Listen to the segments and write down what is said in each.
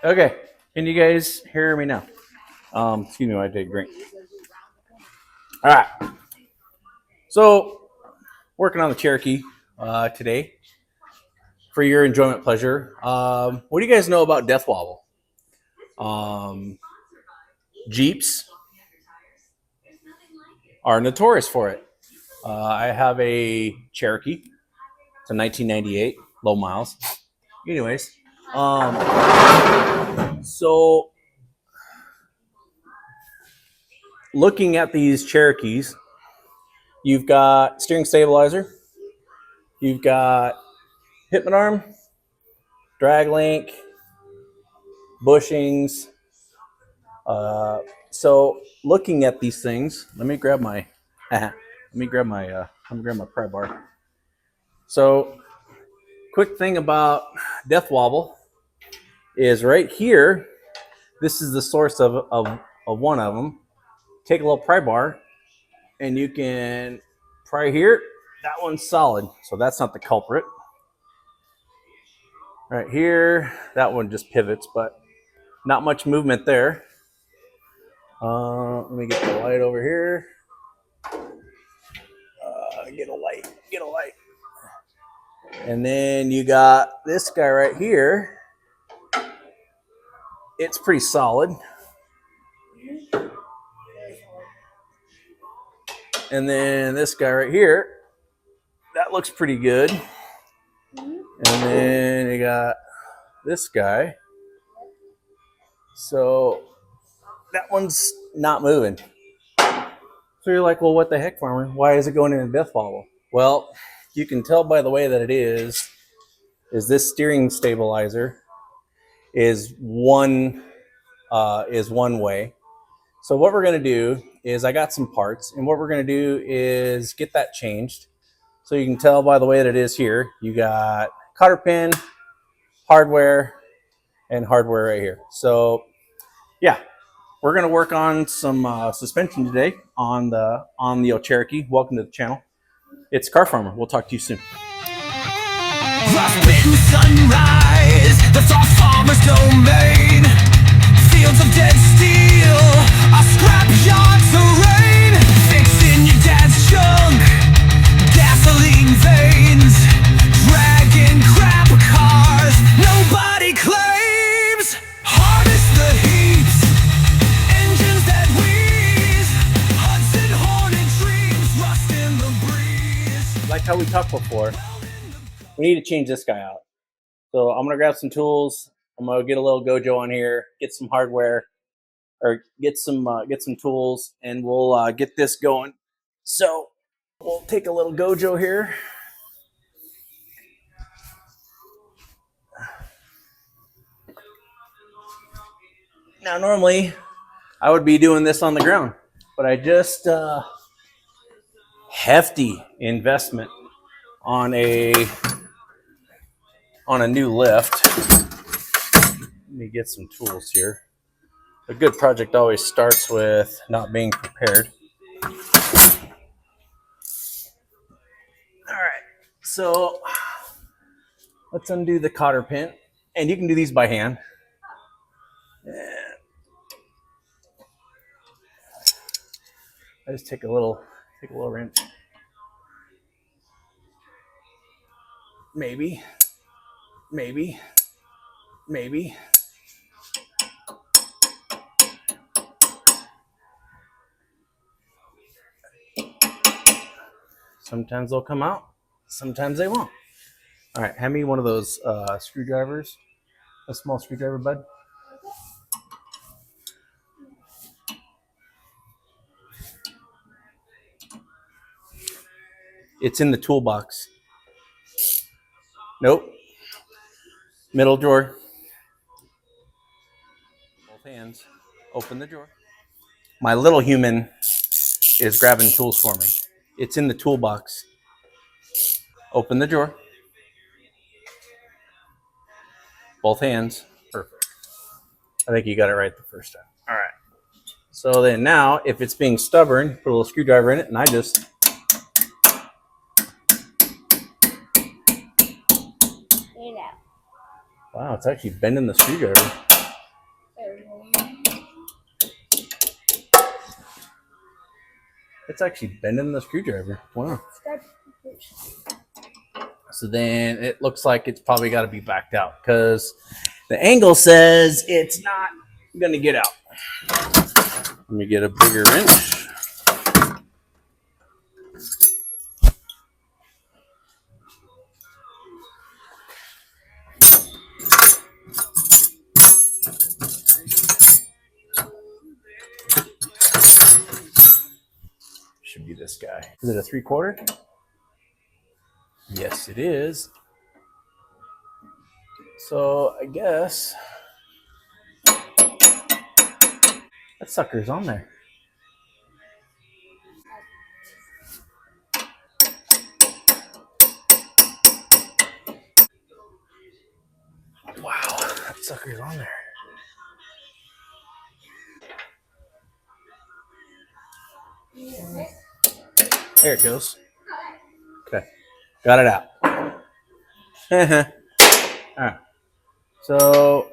Okay, can you guys hear me now? Excuse me while I take a drink. All right, so working on the Cherokee today for your enjoyment pleasure. What do you guys know about death wobble? Um, Jeeps are notorious for it. I have a Cherokee. It's a 1998, low miles. Anyways, so looking at these Cherokees, you've got steering stabilizer, you've got hitman arm, drag link, bushings. So looking at these things, let me grab my pry bar. So quick thing about death wobble is right here. This is the source of one of them. Take a little pry bar, and you can pry here. That one's solid, so that's not the culprit. Right here, that one just pivots, but not much movement there. Let me get the light over here. Get a light. And then you got this guy right here. It's pretty solid. And then this guy right here, that looks pretty good. And then you got this guy. So that one's not moving. So you're like, well, what the heck, farmer? Why is it going into death wobble? Well, you can tell by the way that it is this steering stabilizer is one way. So what we're going to do is I got some parts, and what we're going to do is get that changed. So you can tell by the way that it is here. You got cotter pin, hardware, and hardware right here. So yeah, we're going to work on some suspension today on the Cherokee. Welcome to the channel. It's Car Farmer. We'll talk to you soon. Frostbitten sunrise, the soft farmer's domain. Fields of dead steel, a scrapyard terrain. Fixing your dad's junk, gasoline veins, dragging crap cars nobody claims. Harness the heat, engines that wheeze, Hudson Hornet dreams, rust in the breeze. Like how we talked before, we need to change this guy out. So I'm gonna grab some tools. I'm gonna get a little Gojo on here, get some hardware, or get some tools, and we'll get this going. So we'll take a little Gojo here. Now normally I would be doing this on the ground, but I just hefty investment on a new lift. Let me get some tools here. A good project always starts with not being prepared. All right, so let's undo the cotter pin, and you can do these by hand. I just take a little wrench. Maybe. Sometimes they'll come out, sometimes they won't. All right, hand me one of those screwdrivers, a small screwdriver, bud. It's in the toolbox. Nope. Middle drawer. Both hands. Open the drawer. My little human is grabbing tools for me. It's in the toolbox. Open the drawer. Both hands. Perfect. I think you got it right the first time. All right. So then now, if it's being stubborn, put a little screwdriver in it, and I just... Wow, it's actually bending the screwdriver. It's actually bending the screwdriver. Wow. So then it looks like it's probably got to be backed out because the angle says it's not going to get out. Let me get a bigger wrench. Should be this guy. Is it a 3/4? Yes, it is. So I guess that sucker's on there. Wow, that sucker's on there. There it goes. Okay, got it out. All right. So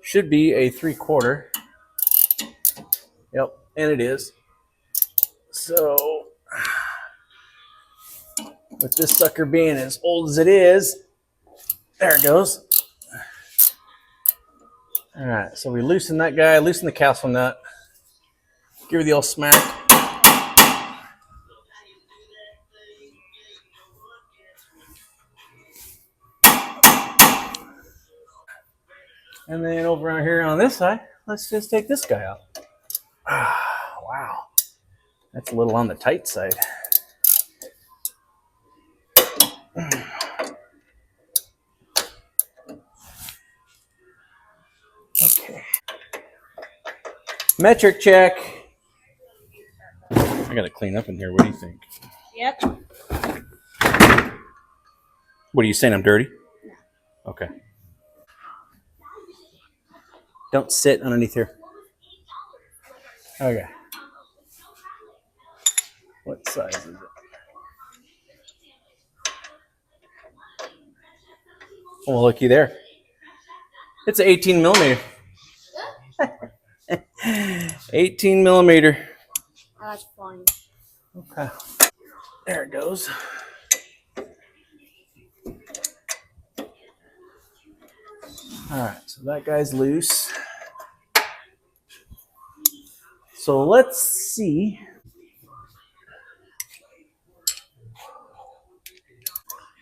should be a 3/4. Yep, and it is. So with this sucker being as old as it is, there it goes. All right, so we loosen that guy, loosen the castle nut, give it the old smack. And then over here on this side, let's just take this guy out. Wow, that's a little on the tight side. Okay. Metric check. I gotta clean up in here. What do you think? Yep. What are you saying? I'm dirty? No. Okay. Don't sit underneath here. Okay. What size is it? Oh, looky there. It's an 18 millimeter. 18 millimeter. That's funny. Okay. There it goes. All right, so that guy's loose. So let's see.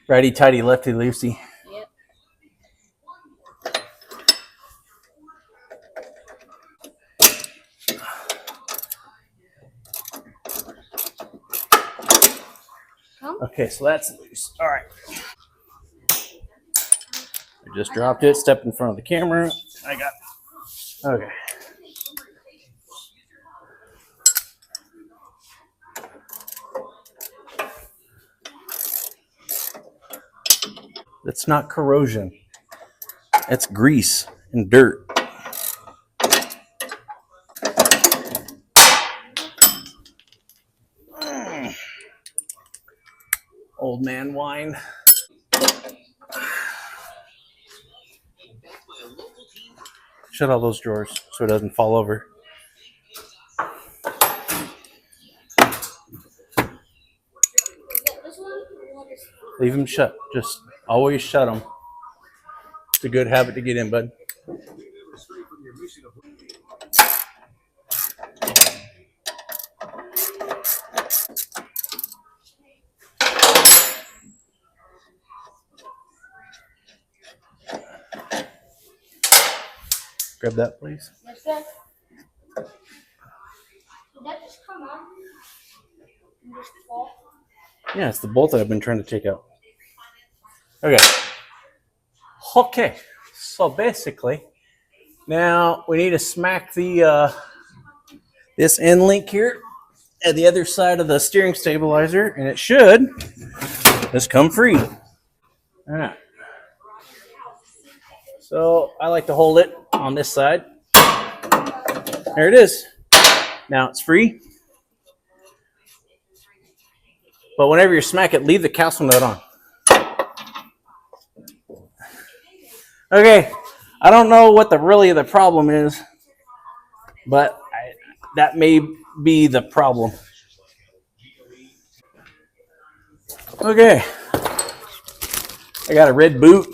Righty tighty, lefty loosey. Yep. Okay, so that's loose. All right. I just dropped it, stepped in front of the camera. I got it. Okay. It's not corrosion. It's grease and dirt. Old man wine. Shut all those drawers so it doesn't fall over. Leave them shut. Just always shut them. It's a good habit to get in, bud. Grab that, please. Yes, sir. Did that just come out? And just fall? Yeah, it's the bolt that I've been trying to take out. Okay. Okay. So basically, now we need to smack the this end link here at the other side of the steering stabilizer, and it should just come free. All right. So I like to hold it on this side. There it is. Now it's free. But whenever you smack it, leave the castle nut on. Okay, I don't know what the problem is, but that may be the problem. Okay, I got a red boot.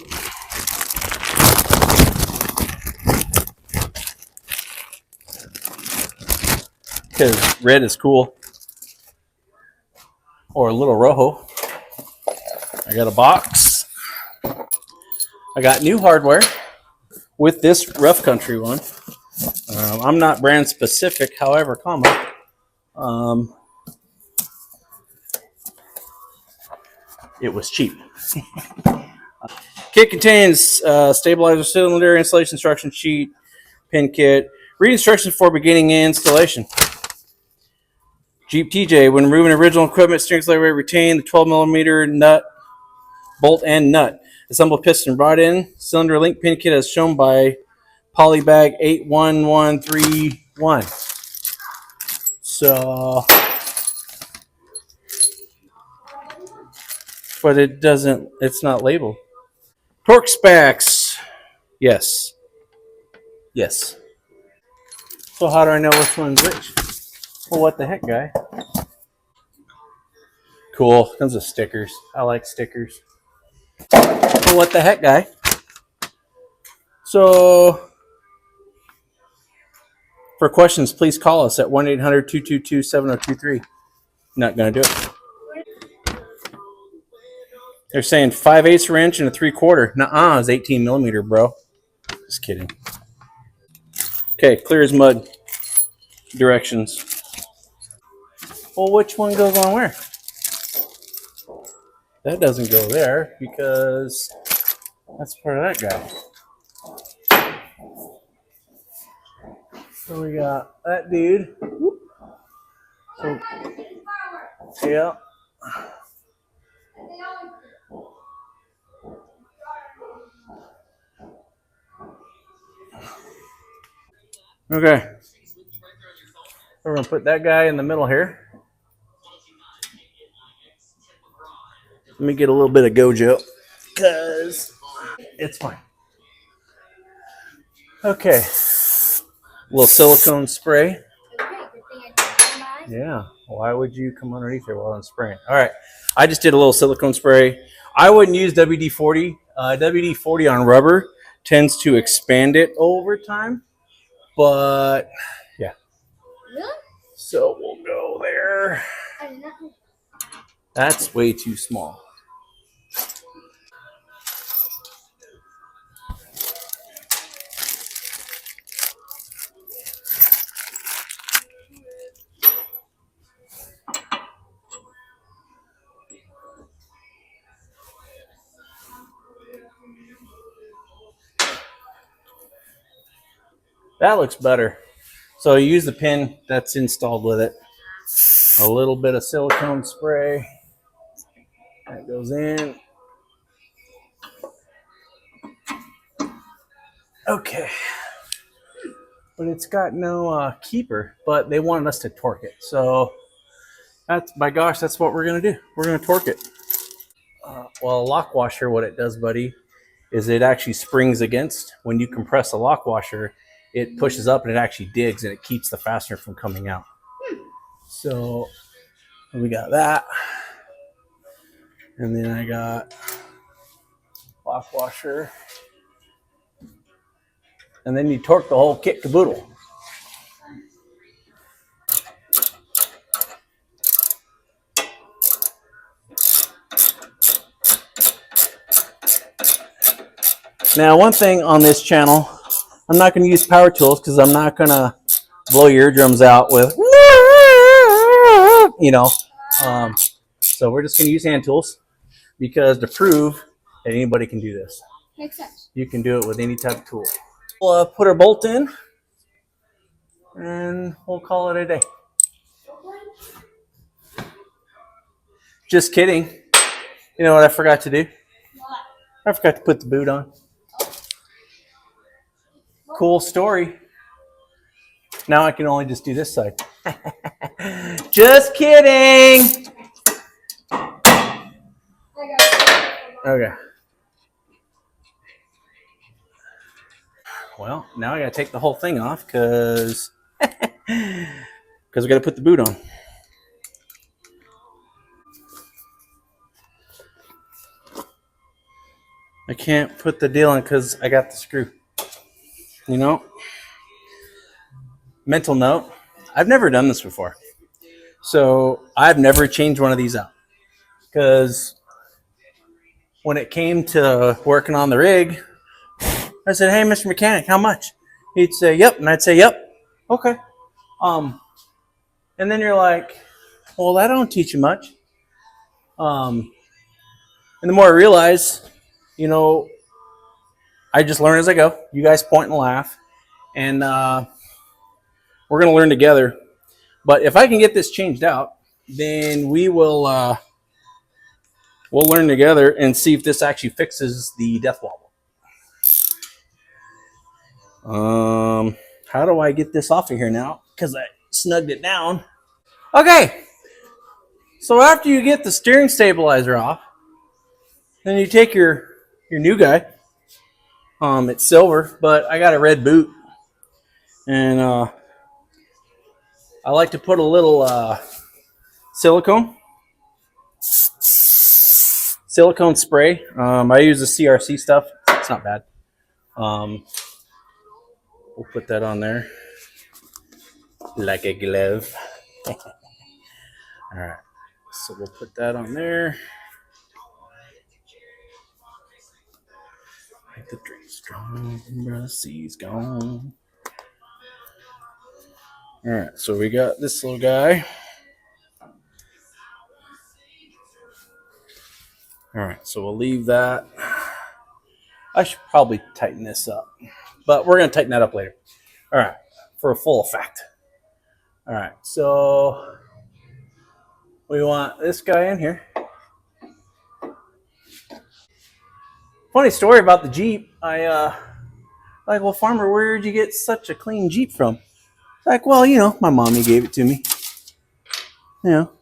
Because red is cool. Or a little rojo. I got a box. I got new hardware with this rough country one. I'm not brand specific, however, um, it was cheap. Kit contains stabilizer cylinder, installation instruction sheet, pin kit, read instructions for beginning installation. Jeep TJ, when removing original equipment, steering accelerator, retain the 12 millimeter nut, bolt and nut. Assemble piston brought in, cylinder link pin kit as shown by Polybag 81131. So, but it doesn't, it's not labeled. Torque specs. Yes. Yes. So how do I know which one's which? Well, what the heck, guy? Cool. Comes with stickers. I like stickers. Well, what the heck, guy? So, for questions, please call us at 1-800-222-7023. Not going to do it. They're saying 5/8 wrench and a 3/4. Nuh-uh, it's 18 millimeter, bro. Just kidding. Okay, clear as mud. Directions. Well, which one goes on where? That doesn't go there because that's part of that guy. So we got that dude. So, yeah. Okay. We're going to put that guy in the middle here. Let me get a little bit of Gojo because it's fine. Okay. A little silicone spray. Yeah. Why would you come underneath there while I'm spraying? All right. I just did a little silicone spray. I wouldn't use WD-40. WD-40 on rubber tends to expand it over time. But, yeah. Really? So we'll go there. That's way too small. That looks better. So you use the pin that's installed with it. A little bit of silicone spray. That goes in. Okay. But it's got no keeper, but they wanted us to torque it. So that's, by gosh, that's what we're going to do. We're going to torque it. Well, a lock washer, what it does, buddy, is it actually springs against. When you compress a lock washer, it pushes up and it actually digs and it keeps the fastener from coming out. So we got that. And then I got lock washer. And then you torque the whole kit caboodle. Now, one thing on this channel, I'm not going to use power tools because I'm not going to blow your eardrums out with, you know. So we're just going to use hand tools because to prove that anybody can do this. Makes sense. You can do it with any type of tool. We'll put our bolt in and we'll call it a day. Just kidding. You know what I forgot to do? What? I forgot to put the boot on. Cool story. Now I can only just do this side. Just kidding. Okay. Well, now I gotta take the whole thing off because because we got to put the boot on. I can't put the deal in because I got the screw. You know? Mental note, I've never done this before. So I've never changed one of these out. Because when it came to working on the rig, I said, "Hey, Mr. Mechanic, how much?" He'd say, "Yep," and I'd say, "Yep." Okay. And then you're like, "Well, that don't teach you much." And the more I realize, you know, I just learn as I go. You guys point and laugh, and we're gonna learn together. But if I can get this changed out, then we'll learn together and see if this actually fixes the death wobble. How do I get this off of here now? Because I snugged it down. Okay. So after you get the steering stabilizer off, then you take your new guy. It's silver, but I got a red boot, and I like to put a little silicone spray. I use the CRC stuff. It's not bad. We'll put that on there like a glove. All right, so we'll put that on there. Make the drink strong, Rusty's gone. All right, so we got this little guy. All right, so we'll leave that. I should probably tighten this up, but we're going to tighten that up later. All right, for a full effect. All right, so we want this guy in here. Funny story about the Jeep. Well, farmer, where did you get such a clean Jeep from? Like, well, my mommy gave it to me.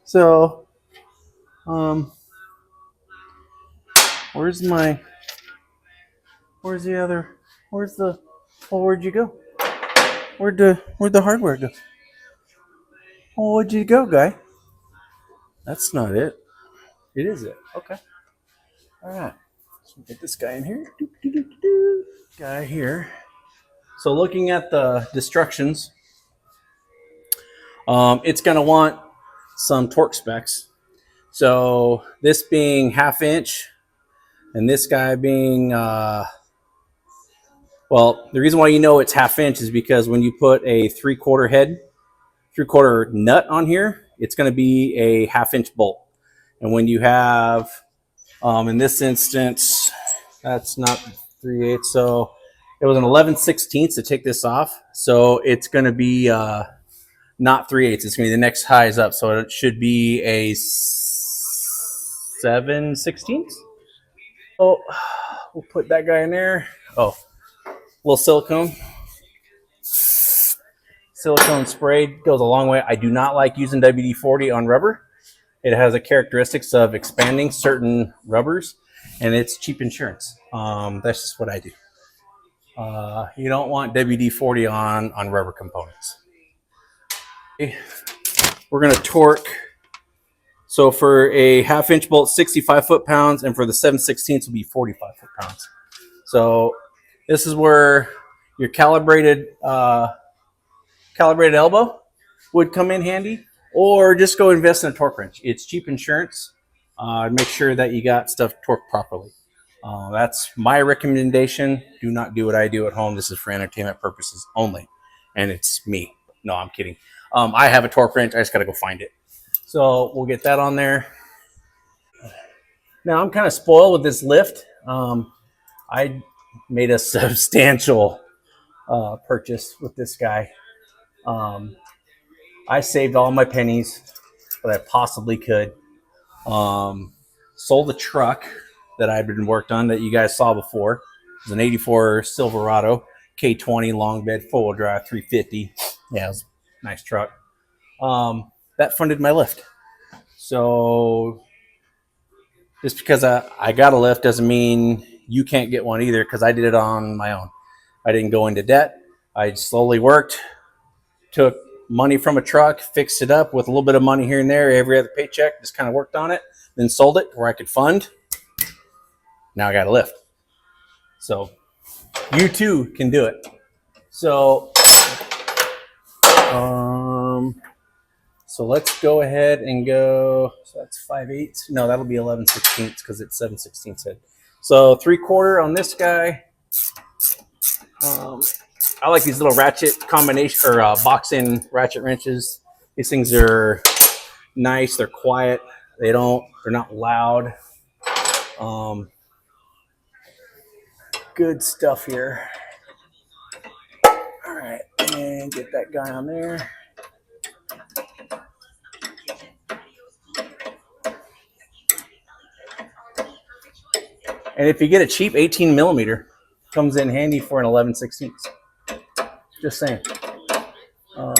So, where's where'd you go? Where'd the hardware go? Oh, where'd you go, guy? That's not it. It is it. Okay. All right. So get this guy in here. Guy here. So looking at the destructions, it's going to want some torque specs. So this being 1/2 inch, and this guy being, the reason why it's 1/2 inch is because when you put a 3/4 nut on here, it's going to be a 1/2 inch bolt. And when you have, in this instance, that's not 3/8, so it was an 11/16 to take this off. So it's going to be not 3/8. It's going to be the next highs up. So it should be a 7/16. So we'll put that guy in there. Oh, a little silicone spray goes a long way. I do not like using WD-40 on rubber. It has the characteristics of expanding certain rubbers, and it's cheap insurance. That's just what I do. You don't want WD-40 on rubber components. We're going to torque. So for a 1/2 inch bolt, 65 foot-pounds, and for the 7/16 will be 45 foot-pounds. So this is where your calibrated elbow would come in handy, or just go invest in a torque wrench. It's cheap insurance. Make sure that you got stuff torqued properly. That's my recommendation. Do not do what I do at home. This is for entertainment purposes only, and it's me. No, I'm kidding. I have a torque wrench. I just got to go find it. So we'll get that on there. Now I'm kind of spoiled with this lift. I made a substantial purchase with this guy. I saved all my pennies that I possibly could. Sold the truck that I'd been worked on that you guys saw before. It was an 84 Silverado K20 long bed 4-wheel drive 350. Yeah, it was a nice truck. That funded my lift. So just because I got a lift doesn't mean you can't get one either, because I did it on my own. I didn't go into debt. I slowly worked, took money from a truck, fixed it up with a little bit of money here and there every other paycheck, just kind of worked on it, then sold it where I could fund. Now I got a lift. So you too can do it. So so let's go ahead and go. So that's 5/8. No, that'll be 11/16 because it's 7/16 head. So 3/4 on this guy. I like these little ratchet combination or box-in ratchet wrenches. These things are nice. They're quiet. They're not loud. Good stuff here. All right, and get that guy on there. And if you get a cheap 18 millimeter, comes in handy for an 11/16. Just saying. You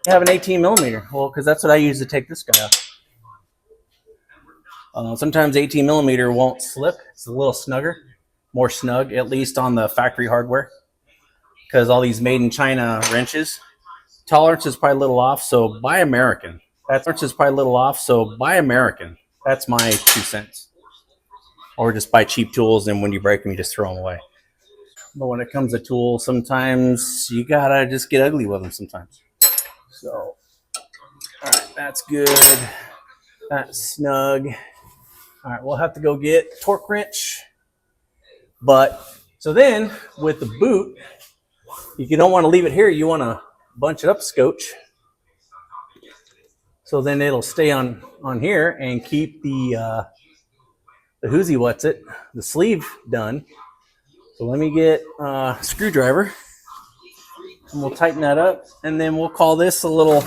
have an 18 millimeter. Well, because that's what I use to take this guy off. Sometimes 18 millimeter won't slip. It's a little snugger, more snug, at least on the factory hardware. Because all these made in China wrenches, tolerance is probably a little off. So buy American. Tolerance is probably a little off. So buy American. That's my 2 cents. Or just buy cheap tools, and when you break them, you just throw them away. But when it comes to tools, sometimes you gotta just get ugly with them sometimes. So, all right, that's good. That's snug. All right, we'll have to go get torque wrench. But, so then, with the boot, you don't want to leave it here. You want to bunch it up scotch. So then it'll stay on here and keep the whoozy what's it, the sleeve done. So let me get a screwdriver and we'll tighten that up, and then we'll call this a little,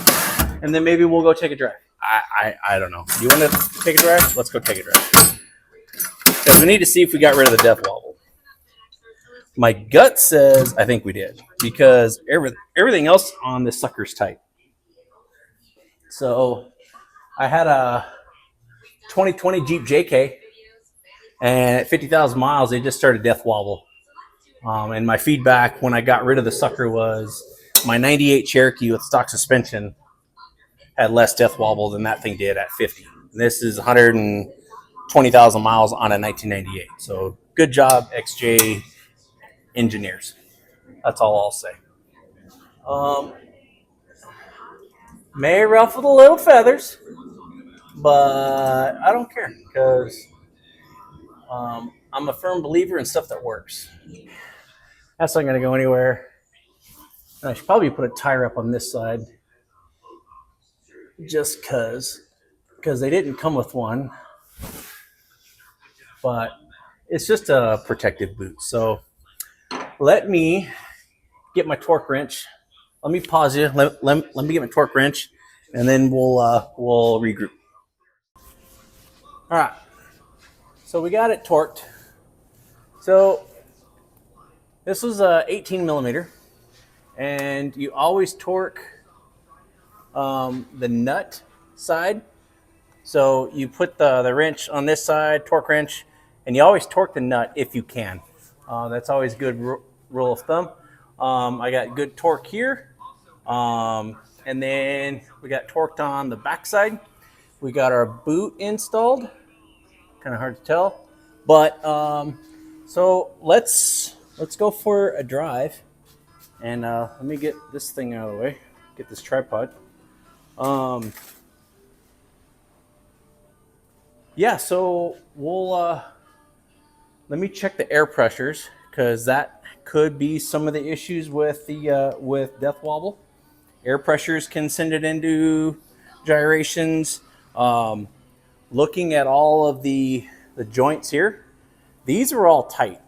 and then maybe we'll go take a drive. I don't know. You want to take a drive? Let's go take a drive. Because we need to see if we got rid of the death wobble. My gut says I think we did, because everything else on this sucker's tight. So I had a 2020 Jeep JK, and at 50,000 miles, it just started death wobble. And my feedback when I got rid of the sucker was my 98 Cherokee with stock suspension had less death wobble than that thing did at 50. And this is 120,000 miles on a 1998. So good job, XJ engineers. That's all I'll say. May ruffle the little feathers, but I don't care, because I'm a firm believer in stuff that works. That's not going to go anywhere. I should probably put a tire up on this side, just because they didn't come with one, but it's just a protective boot. So let me get my torque wrench. Let me pause you. Let me get my torque wrench, and then we'll regroup. All right. So we got it torqued. So this was a 18 millimeter, and you always torque the nut side. So you put the wrench on this side, torque wrench, and you always torque the nut if you can. That's always a good rule of thumb. I got good torque here, and then we got torqued on the back side. We got our boot installed. Kind of hard to tell, but so let's go for a drive, and let me get this thing out of the way, get this tripod. Yeah, so we'll let me check the air pressures, because that could be some of the issues with the with death wobble. Air pressures can send it into gyrations. Looking at all of the joints here, these are all tight.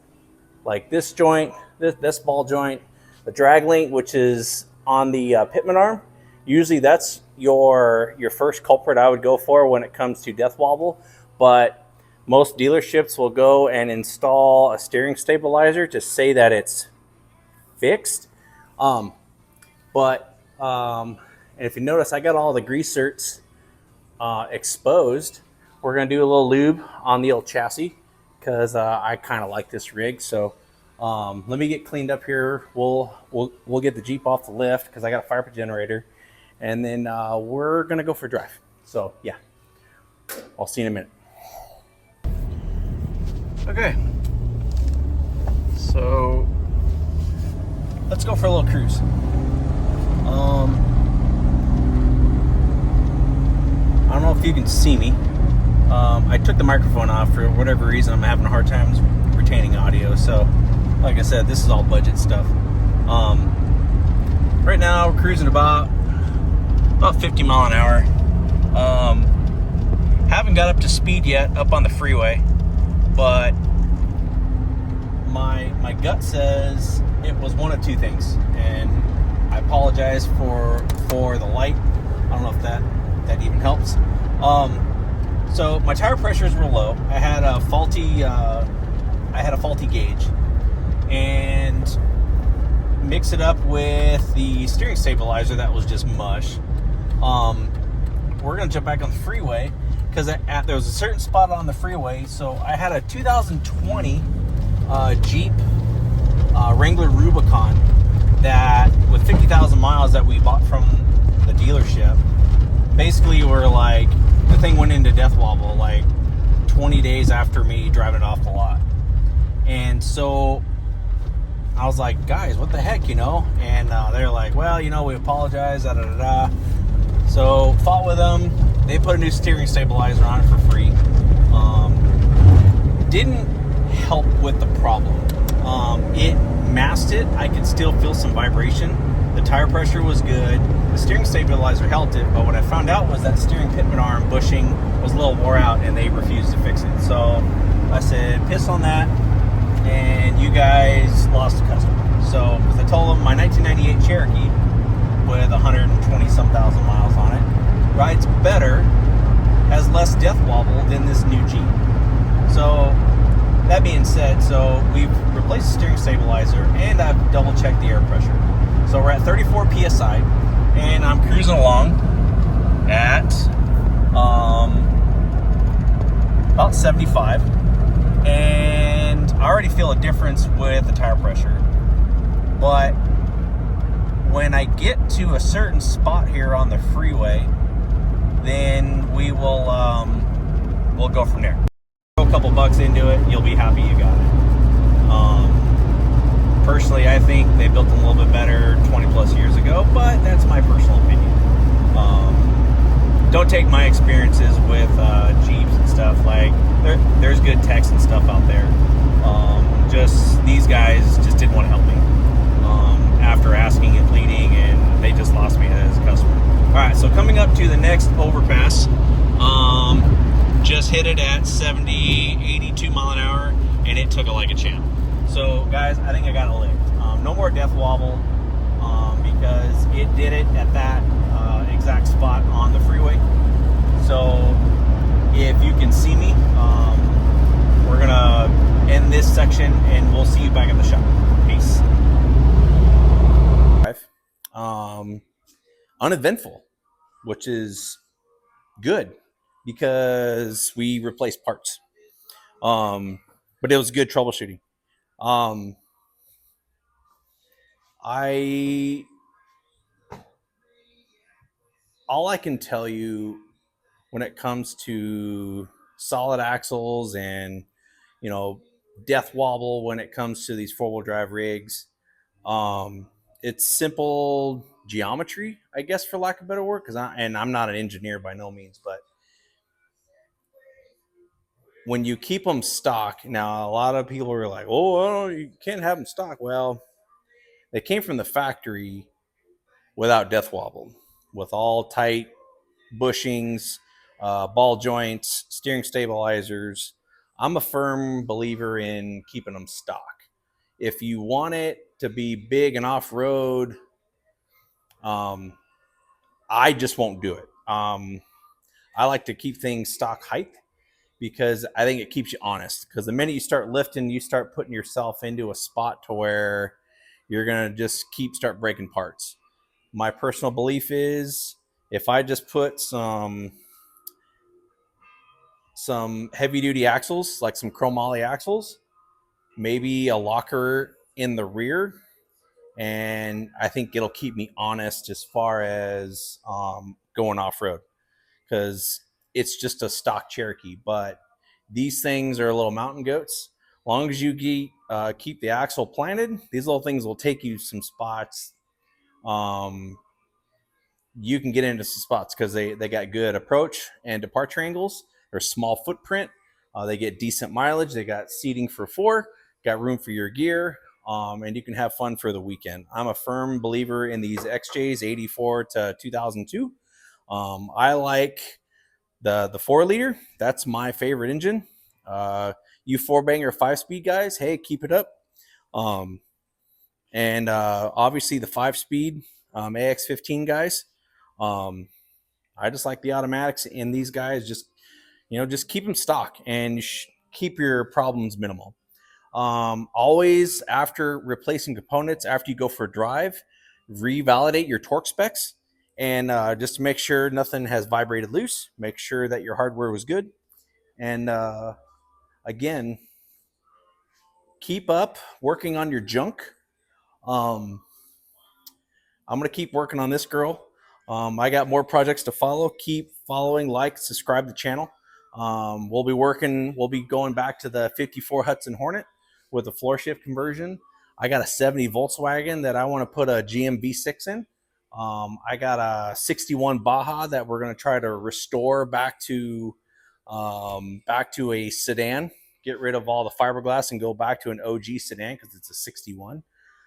Like this joint, this ball joint, the drag link, which is on the pitman arm. Usually that's your first culprit I would go for when it comes to death wobble. But most dealerships will go and install a steering stabilizer to say that it's fixed. And if you notice, I got all the grease zerks exposed. We're going to do a little lube on the old chassis, because I kind of like this rig. So Let me get cleaned up here. We'll get the Jeep off the lift because I got a fire pit generator, and then we're gonna go for a drive. So yeah, I'll see you in a minute. Okay, so let's go for a little cruise. I don't know if you can see me. I took the microphone off for whatever reason. I'm having a hard time retaining audio. So, like I said, this is all budget stuff. Right now, we're cruising about 50 mile an hour. Haven't got up to speed yet up on the freeway, but my gut says it was one of two things, and I apologize for the light. I don't know if that even helps. So my tire pressures were low. I had a faulty gauge, and mix it up with the steering stabilizer that was just mush. We're gonna jump back on the freeway because there was a certain spot on the freeway. So I had a 2020 Jeep Wrangler Rubicon that, with 50,000 miles, that we bought from the dealership. Basically, we're like, the thing went into death wobble like 20 days after me driving it off the lot. And so I was like, guys, what the heck, And they're like, well, we apologize, da da da da. So fought with them. They put a new steering stabilizer on it for free. Didn't help with the problem. It masked it. I could still feel some vibration. The tire pressure was good. The steering stabilizer helped it, but what I found out was that steering pitman arm bushing was a little wore out, and they refused to fix it. So I said, piss on that, and you guys lost a customer. So, because I told them my 1998 Cherokee with 120-some thousand miles on it rides better, has less death wobble than this new Jeep. So, that being said, so we've replaced the steering stabilizer, and I've double-checked the air pressure. So we're at 34 PSI, and I'm cruising along at about 75, and I already feel a difference with the tire pressure. But when I get to a certain spot here on the freeway, then we'll go from there. Throw a couple bucks into it, you'll be happy you got it. Personally, I think they built them a little bit better 20 plus years ago, but that's my personal opinion. Don't take my experiences with Jeeps and stuff. Like, there's good techs and stuff out there. Just these guys just didn't want to help me after asking and pleading, and they just lost me as a customer. All right, so coming up to the next overpass, just hit it at 70, 82 mile an hour, and it took it like a champ. So guys, I think I got it licked. No more death wobble, because it did it at that exact spot on the freeway. So if you can see me, we're gonna end this section, and we'll see you back at the shop. Peace. Uneventful, which is good because we replaced parts. But it was good troubleshooting. All I can tell you when it comes to solid axles and, death wobble when it comes to these 4-wheel drive rigs, it's simple geometry, I guess, for lack of a better word, and I'm not an engineer by no means, but when you keep them stock, now a lot of people are like, oh, you can't have them stock. Well, they came from the factory without death wobble, with all tight bushings, ball joints, steering stabilizers. I'm a firm believer in keeping them stock. If you want it to be big and off-road, I just won't do it. I like to keep things stock height because I think it keeps you honest. Because the minute you start lifting, you start putting yourself into a spot to where you're going to just start breaking parts. My personal belief is if I just put some heavy duty axles, like some chromoly axles, maybe a locker in the rear, and I think it'll keep me honest as far as going off road, because it's just a stock Cherokee. But these things are little mountain goats. As long as you keep the axle planted, these little things will take you some spots. You can get into some spots because they got good approach and departure angles. They're small footprint. They get decent mileage. They got seating for four, got room for your gear, and you can have fun for the weekend. I'm a firm believer in these XJs 84 to 2002. I like the 4 liter. That's my favorite engine. You 4-banger 5-speed guys, hey, keep it up. And obviously the 5-speed AX15 guys. I just like the automatics in these guys. Just keep them stock and keep your problems minimal. Always after replacing components, after you go for a drive, revalidate your torque specs, and just to make sure nothing has vibrated loose. Make sure that your hardware was good, and again, keep up working on your junk. Um, I'm going to keep working on this girl. I got more projects to follow. Keep following, like, subscribe to the channel. We'll be going back to the 54 Hudson Hornet with a floor shift conversion. I got a 70 Volkswagen that I want to put a GM V6 in. I got a 61 Baja that we're going to try to restore back to a sedan. Get rid of all the fiberglass and go back to an OG sedan because it's a 61.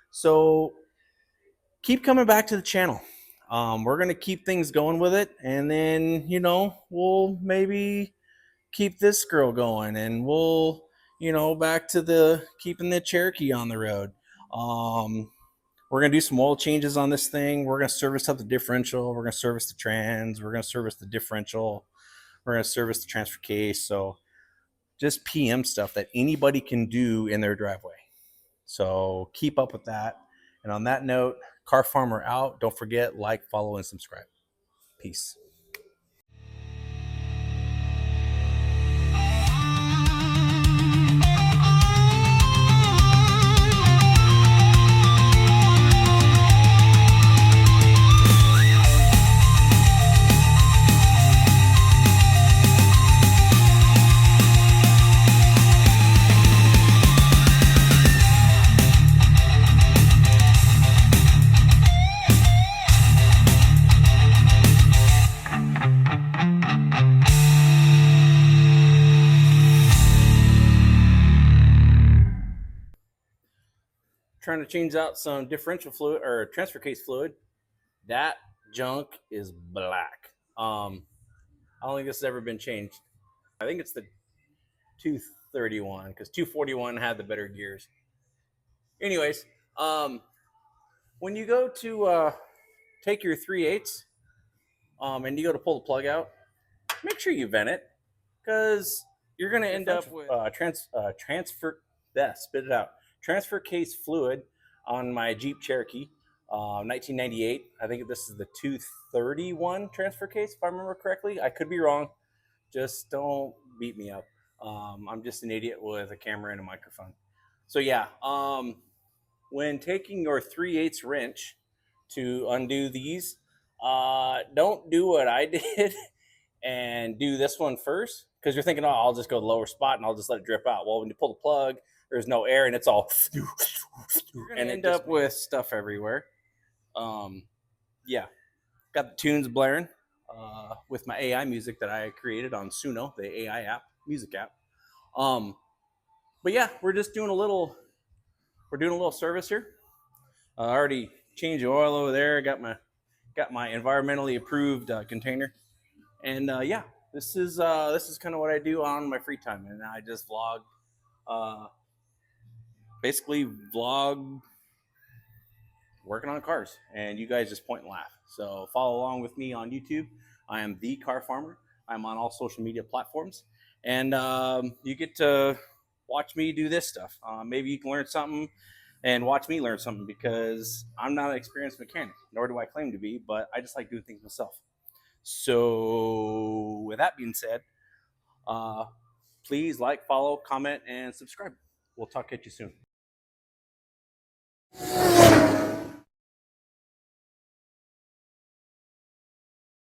So keep coming back to the channel. We're going to keep things going with it. And then, we'll maybe keep this girl going, and we'll, back to the keeping the Cherokee on the road. We're going to do some oil changes on this thing. We're going to service up the differential. We're going to service the trans. We're going to service the differential. We're going to service the transfer case. So just PM stuff that anybody can do in their driveway. So keep up with that. And on that note, Car Farmer out. Don't forget, like, follow, and subscribe. Peace. Trying to change out some differential fluid or transfer case fluid. That junk is black. I don't think this has ever been changed. I think it's the 231 because 241 had the better gears. Anyways, when you go to take your 3/8 and you go to pull the plug out, make sure you vent it, because you're going to end up with transfer case fluid on my Jeep Cherokee, 1998. I think this is the 231 transfer case, if I remember correctly. I could be wrong. Just don't beat me up. I'm just an idiot with a camera and a microphone. So yeah, when taking your 3/8 wrench to undo these, don't do what I did and do this one first, because you're thinking, oh, I'll just go to the lower spot and I'll just let it drip out. Well, when you pull the plug, there's no air and it's all and end up with stuff everywhere. Yeah, got the tunes blaring with my AI music that I created on Suno, the AI app, music app. But yeah, we're doing a little service here. I already changed the oil over there. Got my environmentally approved container, and yeah, this is kind of what I do on my free time, and I just vlog, basically vlog working on cars, and you guys just point and laugh. So follow along with me on YouTube. I am the Car Farmer. I'm on all social media platforms, and you get to watch me do this stuff. Maybe you can learn something and watch me learn something, because I'm not an experienced mechanic, nor do I claim to be, but I just like doing things myself. So with that being said, please like, follow, comment, and subscribe. We'll talk at you soon.